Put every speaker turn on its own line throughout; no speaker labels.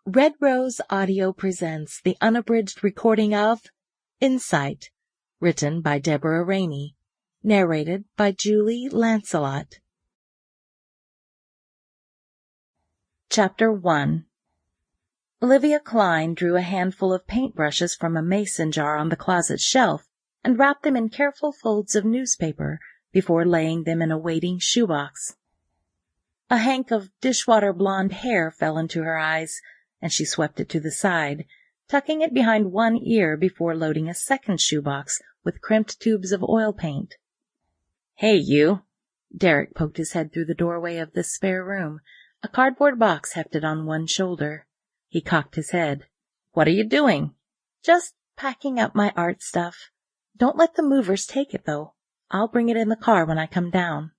Red Rose Audio presents the unabridged recording of Eyesight, written by Deborah Raney, narrated by Julie Lancelot. Chapter 1. Olivia Cline drew a handful of paintbrushes from a mason jar on the closet shelf and wrapped them in careful folds of newspaper before laying them in a waiting shoebox. A hank of dishwater blonde hair fell into her eyes, and she swept it to the side, tucking it behind one ear before loading a second shoebox with crimped tubes of oil paint. "Hey, you!" Derek poked his head through the doorway of the spare room, a cardboard box hefted on one shoulder. He cocked his head. "What are you doing?" "Just packing up my art stuff. Don't let the movers take it, though. I'll bring it in the car when I come down."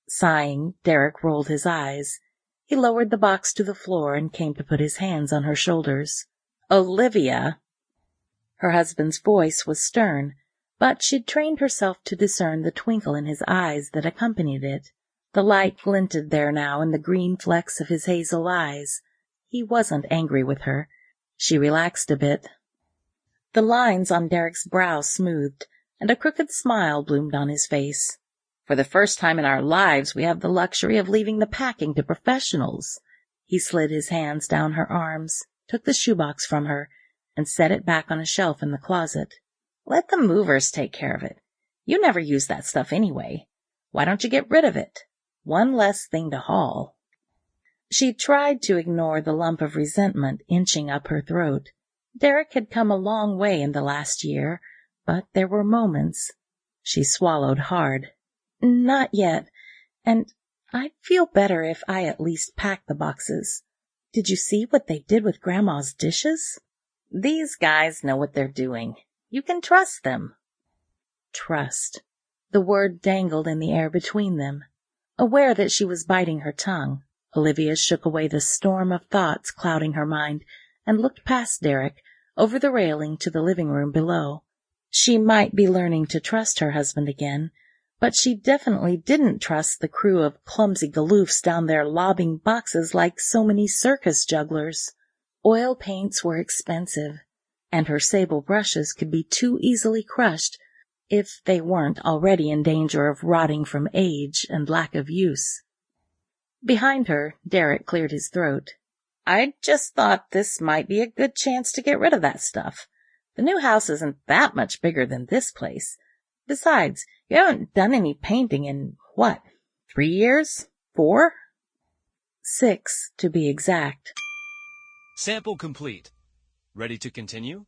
Sighing, Derek rolled his eyes. He lowered the box to the floor and came to put his hands on her shoulders. "Olivia!" Her husband's voice was stern, but she'd trained herself to discern the twinkle in his eyes that accompanied it. The light glinted there now in the green flecks of his hazel eyes. He wasn't angry with her. She relaxed a bit. The lines on Derek's brow smoothed, and a crooked smile bloomed on his face. "For the first time in our lives, we have the luxury of leaving the packing to professionals." He slid his hands down her arms, took the shoebox from her, and set it back on a shelf in the closet. "Let the movers take care of it. You never use that stuff anyway. Why don't you get rid of it? One less thing to haul." She tried to ignore the lump of resentment inching up her throat. Derek had come a long way in the last year, but there were moments. She swallowed hard. "Not yet, and I'd feel better if I at least packed the boxes. Did you see what they did with Grandma's dishes?" "These guys know what they're doing. You can trust them." Trust. The word dangled in the air between them. Aware that she was biting her tongue, Olivia shook away the storm of thoughts clouding her mind and looked past Derek, over the railing to the living room below. She might be learning to trust her husband again, but she definitely didn't trust the crew of clumsy galoofs down there lobbing boxes like so many circus jugglers. Oil paints were expensive, and her sable brushes could be too easily crushed if they weren't already in danger of rotting from age and lack of use. Behind her, Derek cleared his throat. "I just thought this might be a good chance to get rid of that stuff. The new house isn't that much bigger than this place. Besides, you haven't done any painting in, 3 years? 4? 6, to be exact."
Sample complete. Ready to continue?